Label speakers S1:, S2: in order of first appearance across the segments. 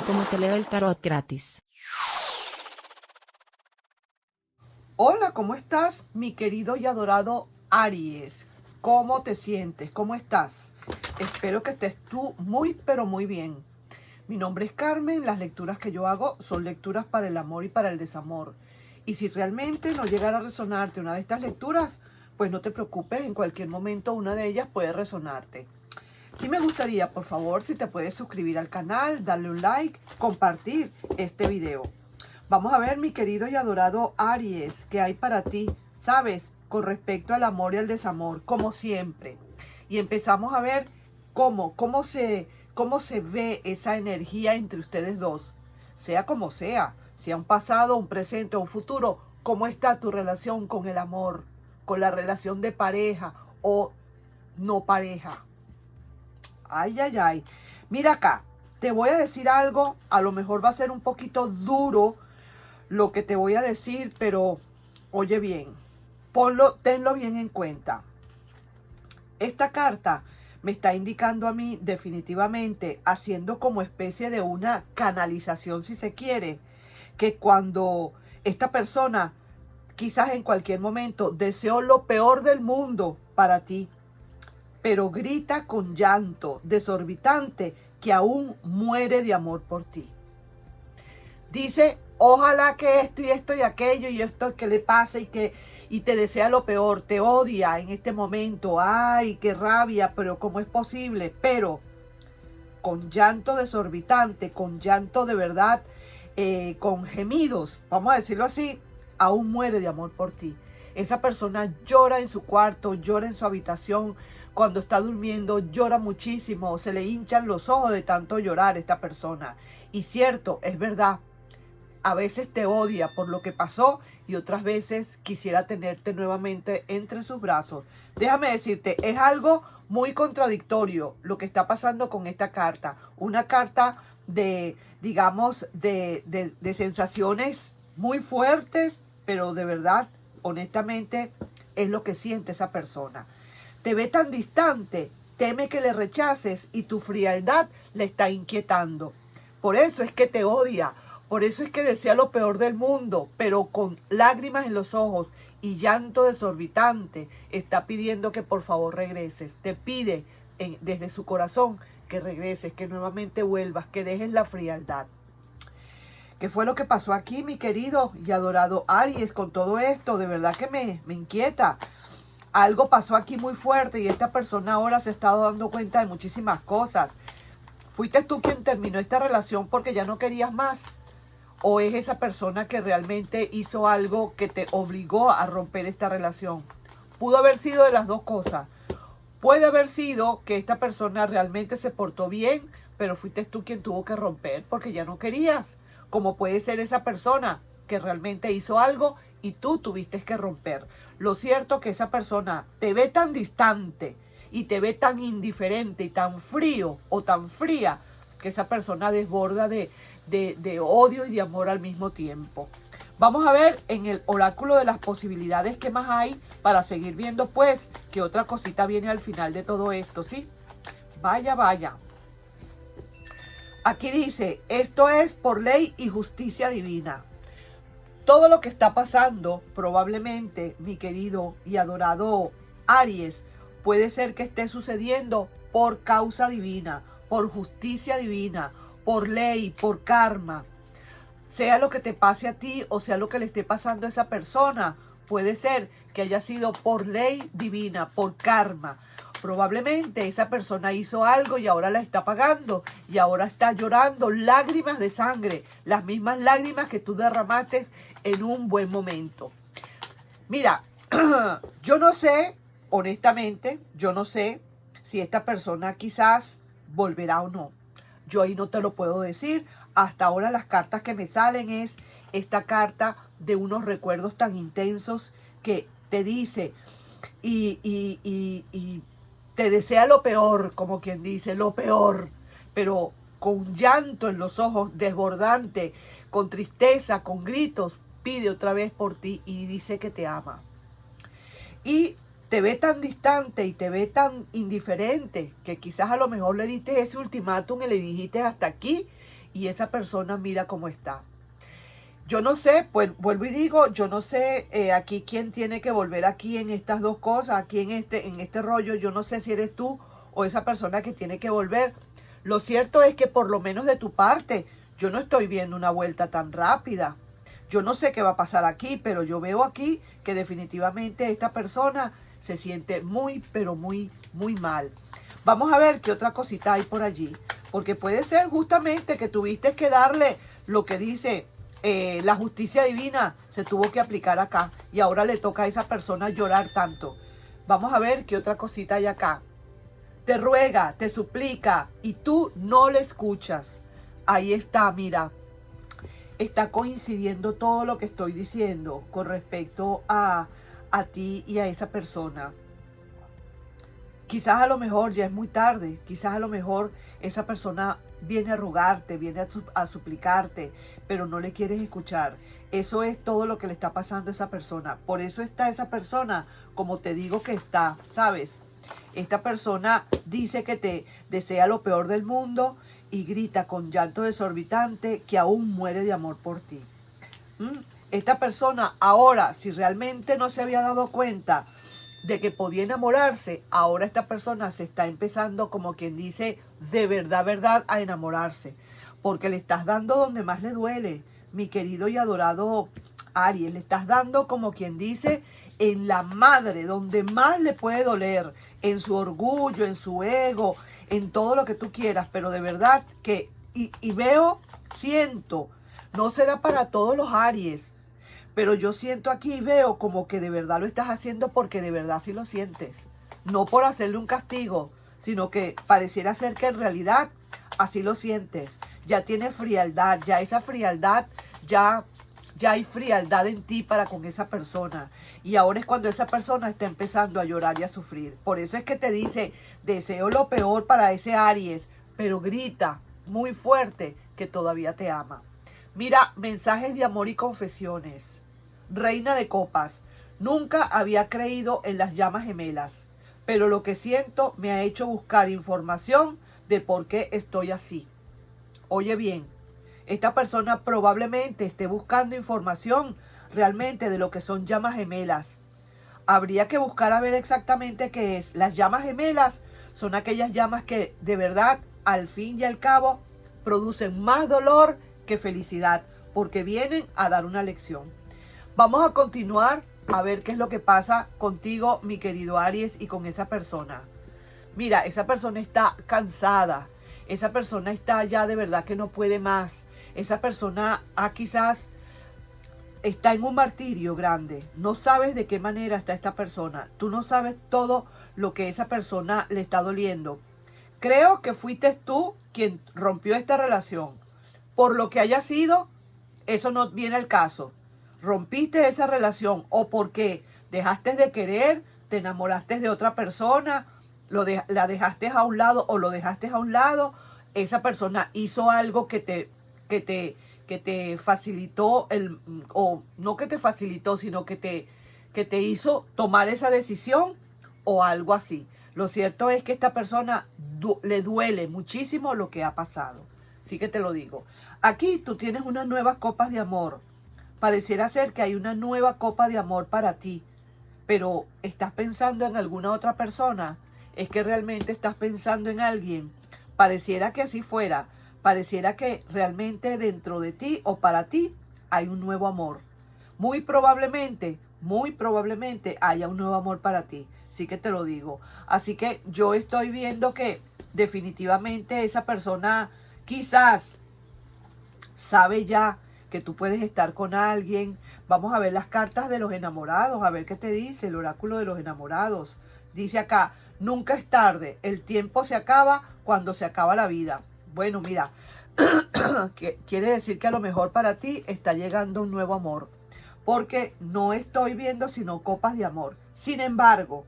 S1: como te leo el tarot gratis.
S2: Hola, ¿cómo estás, mi querido y adorado Aries? ¿Cómo te sientes? ¿Cómo estás? Espero que estés tú muy, pero muy bien. Mi nombre es Carmen. Las lecturas que yo hago son lecturas para el amor y para el desamor. Y si realmente no llegara a resonarte una de estas lecturas, pues no te preocupes, en cualquier momento una de ellas puede resonarte. Sí me gustaría, por favor, si te puedes suscribir al canal, darle un like, compartir este video. Vamos a ver, mi querido y adorado Aries, qué hay para ti, ¿sabes? Con respecto al amor y al desamor, como siempre. Y empezamos a ver cómo se ve esa energía entre ustedes dos. Sea como sea un pasado, un presente o un futuro, ¿cómo está tu relación con el amor? Con la relación de pareja o no pareja. Ay, ay, ay. Mira acá, te voy a decir algo, a lo mejor va a ser un poquito duro lo que te voy a decir, pero oye bien, tenlo bien en cuenta. Esta carta me está indicando a mí definitivamente, haciendo como especie de una canalización, si se quiere, que cuando esta persona quizás en cualquier momento deseó lo peor del mundo para ti, pero grita con llanto desorbitante que aún muere de amor por ti. Dice, ojalá que esto y aquello y esto que le pase y te desea lo peor, te odia en este momento, ay, qué rabia, pero ¿cómo es posible? Pero con llanto desorbitante, con llanto de verdad, con gemidos, vamos a decirlo así, aún muere de amor por ti. Esa persona llora en su cuarto, llora en su habitación, cuando está durmiendo llora muchísimo, se le hinchan los ojos de tanto llorar esta persona. Y cierto, es verdad, a veces te odia por lo que pasó y otras veces quisiera tenerte nuevamente entre sus brazos. Déjame decirte, es algo muy contradictorio lo que está pasando con esta carta. Una carta de, digamos, de sensaciones muy fuertes, pero de verdad, honestamente, es lo que siente esa persona. Te ve tan distante, teme que le rechaces y tu frialdad le está inquietando. Por eso es que te odia. Por eso es que desea lo peor del mundo, pero con lágrimas en los ojos y llanto desorbitante está pidiendo que por favor regreses. Te pide desde su corazón que regreses, que nuevamente vuelvas, que dejes la frialdad. ¿Qué fue lo que pasó aquí, mi querido y adorado Aries, con todo esto? De verdad que me inquieta. Algo pasó aquí muy fuerte y esta persona ahora se ha estado dando cuenta de muchísimas cosas. ¿Fuiste tú quien terminó esta relación porque ya no querías más? ¿O es esa persona que realmente hizo algo que te obligó a romper esta relación? Pudo haber sido de las dos cosas. Puede haber sido que esta persona realmente se portó bien, pero fuiste tú quien tuvo que romper porque ya no querías. Como puede ser esa persona que realmente hizo algo y tú tuviste que romper. Lo cierto es que esa persona te ve tan distante y te ve tan indiferente y tan frío o tan fría que esa persona desborda de odio y de amor al mismo tiempo. Vamos a ver en el oráculo de las posibilidades que más hay para seguir viendo pues que otra cosita viene al final de todo esto, ¿sí? Vaya, vaya. Aquí dice, esto es por ley y justicia divina. Todo lo que está pasando, probablemente, mi querido y adorado Aries, puede ser que esté sucediendo por causa divina, por justicia divina, por ley, por karma. Sea lo que te pase a ti o sea lo que le esté pasando a esa persona, puede ser que haya sido por ley divina, por karma. Probablemente esa persona hizo algo y ahora la está pagando y ahora está llorando lágrimas de sangre, las mismas lágrimas que tú derramaste en un buen momento. Mira, yo no sé, honestamente, yo no sé si esta persona quizás volverá o no. Yo ahí no te lo puedo decir. Hasta ahora las cartas que me salen es esta carta de unos recuerdos tan intensos que te dice y te desea lo peor, como quien dice, lo peor, pero con llanto en los ojos desbordante, con tristeza, con gritos, pide otra vez por ti y dice que te ama. Y te ve tan distante y te ve tan indiferente que quizás a lo mejor le diste ese ultimátum y le dijiste hasta aquí y esa persona mira cómo está. Yo no sé, pues vuelvo y digo, yo no sé aquí quién tiene que volver aquí en estas dos cosas, aquí en este rollo. Yo no sé si eres tú o esa persona que tiene que volver. Lo cierto es que por lo menos de tu parte, yo no estoy viendo una vuelta tan rápida. Yo no sé qué va a pasar aquí, pero yo veo aquí que definitivamente esta persona se siente muy, pero muy, muy mal. Vamos a ver qué otra cosita hay por allí. Porque puede ser justamente que tuviste que darle lo que dice la justicia divina, se tuvo que aplicar acá. Y ahora le toca a esa persona llorar tanto. Vamos a ver qué otra cosita hay acá. Te ruega, te suplica y tú no le escuchas. Ahí está, mira. Está coincidiendo todo lo que estoy diciendo con respecto a ti y a esa persona. Quizás a lo mejor ya es muy tarde, quizás a lo mejor esa persona viene a rogarte, viene a suplicarte, pero no le quieres escuchar. Eso es todo lo que le está pasando a esa persona. Por eso está esa persona, como te digo que está, ¿sabes? Esta persona dice que te desea lo peor del mundo y grita con llanto desorbitante que aún muere de amor por ti. Esta persona ahora, si realmente no se había dado cuenta de que podía enamorarse, ahora esta persona se está empezando, como quien dice, de verdad a enamorarse, porque le estás dando donde más le duele, mi querido y adorado Aries, le estás dando, como quien dice, en la madre, donde más le puede doler, en su orgullo, en su ego, en todo lo que tú quieras, pero de verdad que, y veo, siento, no será para todos los Aries, pero yo siento aquí y veo como que de verdad lo estás haciendo porque de verdad sí lo sientes. No por hacerle un castigo, sino que pareciera ser que en realidad así lo sientes. Ya tienes frialdad, ya esa frialdad, ya hay frialdad en ti para con esa persona. Y ahora es cuando esa persona está empezando a llorar y a sufrir. Por eso es que te dice, deseo lo peor para ese Aries, pero grita muy fuerte que todavía te ama. Mira, mensajes de amor y confesiones. Reina de copas, nunca había creído en las llamas gemelas, pero lo que siento me ha hecho buscar información de por qué estoy así. Oye bien, esta persona probablemente esté buscando información realmente de lo que son llamas gemelas. Habría que buscar a ver exactamente qué es. Las llamas gemelas son aquellas llamas que de verdad, al fin y al cabo, producen más dolor que felicidad, porque vienen a dar una lección. Vamos a continuar a ver qué es lo que pasa contigo, mi querido Aries, y con esa persona. Mira, esa persona está cansada. Esa persona está ya de verdad que no puede más. Esa persona quizás está en un martirio grande. No sabes de qué manera está esta persona. Tú no sabes todo lo que esa persona le está doliendo. Creo que fuiste tú quien rompió esta relación. Por lo que haya sido, eso no viene al caso. Rompiste esa relación o porque dejaste de querer, te enamoraste de otra persona, la dejaste a un lado o lo dejaste a un lado, esa persona hizo algo que te facilitó, o no que te facilitó, sino que te hizo tomar esa decisión o algo así. Lo cierto es que a esta persona le duele muchísimo lo que ha pasado. Sí que te lo digo. Aquí tú tienes unas nuevas copas de amor. Pareciera ser que hay una nueva copa de amor para ti, pero ¿estás pensando en alguna otra persona? ¿Es que realmente estás pensando en alguien? Pareciera que así fuera, pareciera que realmente dentro de ti o para ti hay un nuevo amor. Muy probablemente haya un nuevo amor para ti, sí que te lo digo. Así que yo estoy viendo que definitivamente esa persona quizás sabe ya que tú puedes estar con alguien. Vamos a ver las cartas de los enamorados, a ver qué te dice el oráculo de los enamorados. Dice acá, nunca es tarde, el tiempo se acaba cuando se acaba la vida. Bueno, mira, quiere decir que a lo mejor para ti está llegando un nuevo amor, porque no estoy viendo sino copas de amor. Sin embargo,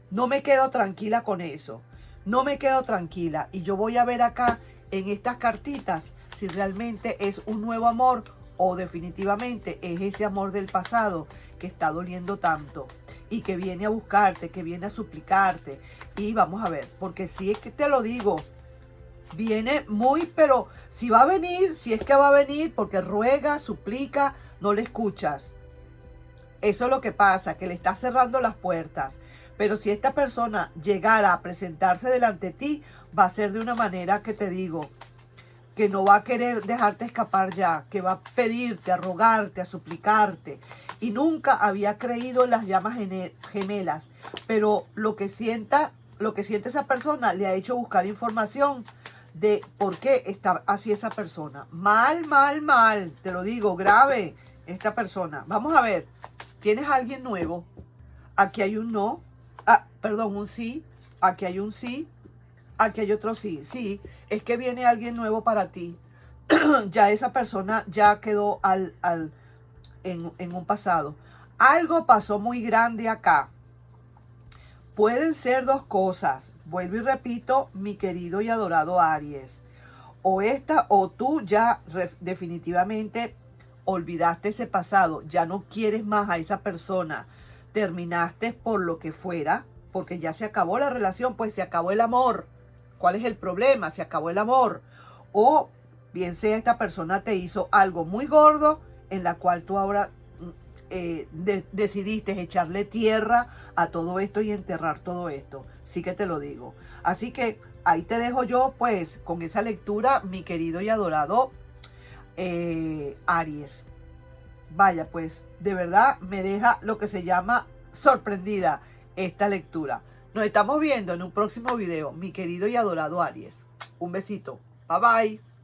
S2: no me quedo tranquila con eso, no me quedo tranquila, y yo voy a ver acá en estas cartitas si realmente es un nuevo amor o definitivamente es ese amor del pasado que está doliendo tanto y que viene a buscarte, que viene a suplicarte. Y vamos a ver, porque si es que te lo digo, Viene muy, pero si va a venir, si es que va a venir, porque ruega, suplica, no le escuchas. Eso es lo que pasa, que le estás cerrando las puertas. Pero si esta persona llegara a presentarse delante de ti, va a ser de una manera que te digo, que no va a querer dejarte escapar ya, que va a pedirte, a rogarte, a suplicarte. Y nunca había creído en las llamas gemelas. Pero lo que siente esa persona le ha hecho buscar información de por qué está así esa persona. Mal, mal, mal. Te lo digo, grave esta persona. Vamos a ver. ¿Tienes a alguien nuevo? Aquí hay un no. Perdón, un sí. Aquí hay un sí. Aquí hay otro sí. Sí, es que viene alguien nuevo para ti. Ya esa persona ya quedó en un pasado. Algo pasó muy grande acá. Pueden ser dos cosas. Vuelvo y repito, mi querido y adorado Aries. O tú ya definitivamente olvidaste ese pasado. Ya no quieres más a esa persona. Terminaste por lo que fuera. Porque ya se acabó la relación. Pues se acabó el amor. ¿Cuál es el problema? Se acabó el amor. O bien sea esta persona te hizo algo muy gordo en la cual tú ahora decidiste echarle tierra a todo esto y enterrar todo esto. Sí que te lo digo. Así que ahí te dejo yo pues con esa lectura, mi querido y adorado Aries. Vaya pues, de verdad me deja lo que se llama sorprendida esta lectura. Nos estamos viendo en un próximo video, mi querido y adorado Aries. Un besito. Bye bye.